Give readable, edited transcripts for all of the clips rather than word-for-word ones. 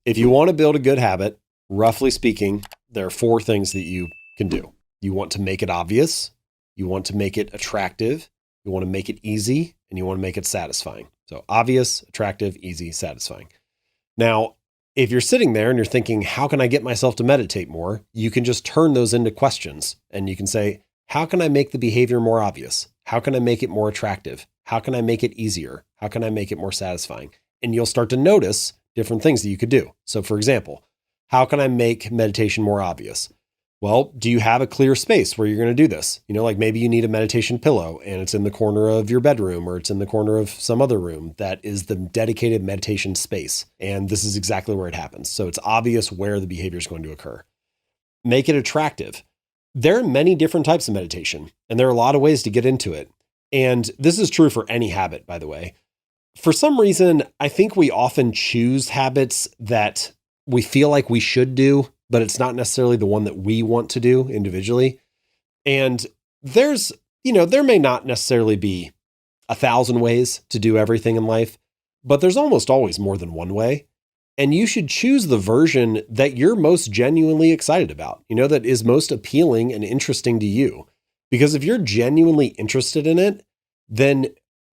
If you want to build a good habit, roughly speaking, there are four things that you can do. You want to make it obvious, you want to make it attractive, you want to make it easy, and you want to make it satisfying. So obvious, attractive, easy, satisfying. Now, if you're sitting there and you're thinking, how can I get myself to meditate more? You can just turn those into questions and you can say, how can I make the behavior more obvious? How can I make it more attractive? How can I make it easier? How can I make it more satisfying? And you'll start to notice different things that you could do. So for example, how can I make meditation more obvious? Well, do you have a clear space where you're going to do this? Like maybe you need a meditation pillow and it's in the corner of your bedroom or it's in the corner of some other room that is the dedicated meditation space. And this is exactly where it happens. So it's obvious where the behavior is going to occur. Make it attractive. There are many different types of meditation and there are a lot of ways to get into it. And this is true for any habit, by the way. For some reason, I think we often choose habits that we feel like we should do, but it's not necessarily the one that we want to do individually. And there may not necessarily be 1,000 ways to do everything in life, but there's almost always more than one way. And you should choose the version that you're most genuinely excited about, that is most appealing and interesting to you. Because if you're genuinely interested in it, then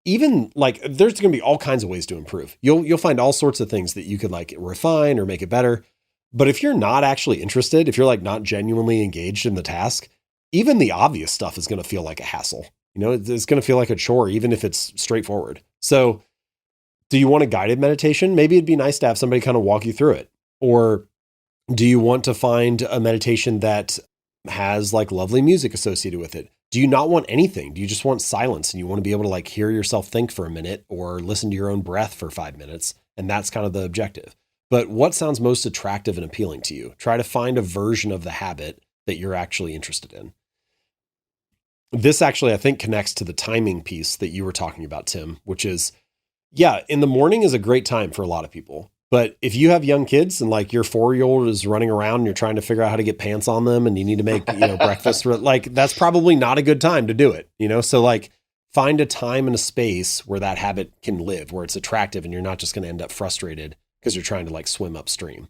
even there's going to be all kinds of ways to improve. You'll find all sorts of things that you could refine or make it better. But if you're not actually interested, if you're not genuinely engaged in the task, even the obvious stuff is going to feel like a hassle. It's going to feel like a chore, even if it's straightforward. So do you want a guided meditation? Maybe it'd be nice to have somebody kind of walk you through it. Or do you want to find a meditation that has lovely music associated with it? Do you not want anything? Do you just want silence and you want to be able to hear yourself think for a minute or listen to your own breath for 5 minutes? And that's kind of the objective. But what sounds most attractive and appealing to you? Try to find a version of the habit that you're actually interested in. This actually, I think, connects to the timing piece that you were talking about, Tim, which is, in the morning is a great time for a lot of people. But if you have young kids and your 4-year-old is running around and you're trying to figure out how to get pants on them and you need to make, breakfast, that's probably not a good time to do it, So find a time and a space where that habit can live, where it's attractive and you're not just going to end up frustrated because you're trying to swim upstream.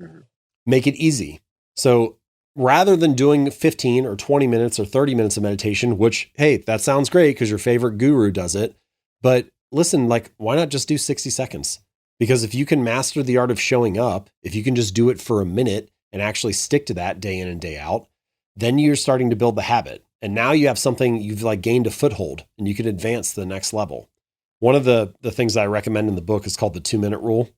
Mm-hmm. Make it easy. So rather than doing 15 or 20 minutes or 30 minutes of meditation, which, hey, that sounds great because your favorite guru does it. But listen, why not just do 60 seconds? Because if you can master the art of showing up, if you can just do it for a minute and actually stick to that day in and day out, then you're starting to build the habit. And now you have something, you've gained a foothold and you can advance to the next level. One of the things that I recommend in the book is called the 2-minute rule.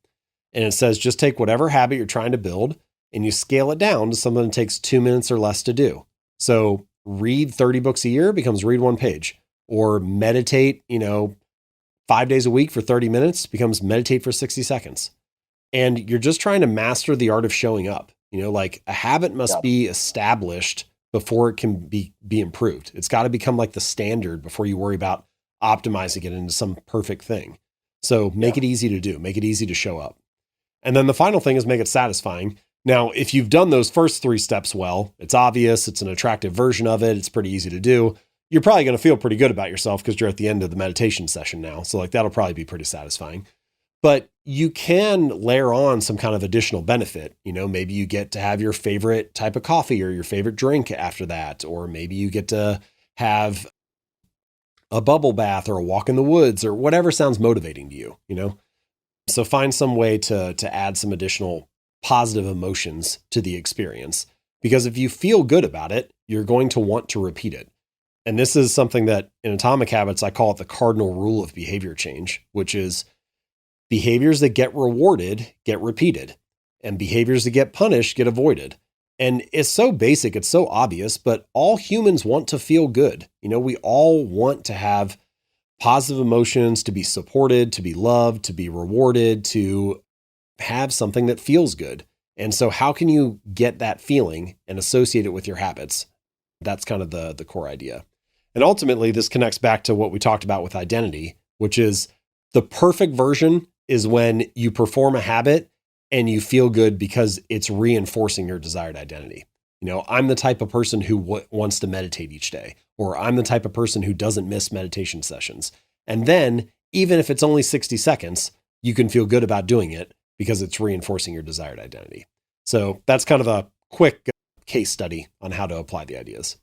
And it says, just take whatever habit you're trying to build and you scale it down to something that takes 2 minutes or less to do. So read 30 books a year becomes read 1 page, or meditate, 5 days a week for 30 minutes becomes meditate for 60 seconds. And you're just trying to master the art of showing up. A habit must be established before it can be improved. It's got to become the standard before you worry about optimizing it into some perfect thing. So make it easy to do, make it easy to show up. And then the final thing is make it satisfying. Now, if you've done those first 3 steps well, it's obvious, it's an attractive version of it, it's pretty easy to do. You're probably going to feel pretty good about yourself because you're at the end of the meditation session now. So that'll probably be pretty satisfying. But you can layer on some kind of additional benefit. Maybe you get to have your favorite type of coffee or your favorite drink after that. Or maybe you get to have a bubble bath or a walk in the woods or whatever sounds motivating to you, So find some way to add some additional positive emotions to the experience. Because if you feel good about it, you're going to want to repeat it. And this is something that in Atomic Habits, I call it the cardinal rule of behavior change, which is behaviors that get rewarded get repeated and behaviors that get punished get avoided. And it's so basic, it's so obvious, but all humans want to feel good. We all want to have positive emotions, to be supported, to be loved, to be rewarded, to have something that feels good. And so how can you get that feeling and associate it with your habits? That's kind of the core idea. And ultimately, this connects back to what we talked about with identity, which is the perfect version is when you perform a habit and you feel good because it's reinforcing your desired identity. I'm the type of person who wants to meditate each day, or I'm the type of person who doesn't miss meditation sessions. And then, even if it's only 60 seconds, you can feel good about doing it because it's reinforcing your desired identity. So that's kind of a quick case study on how to apply the ideas.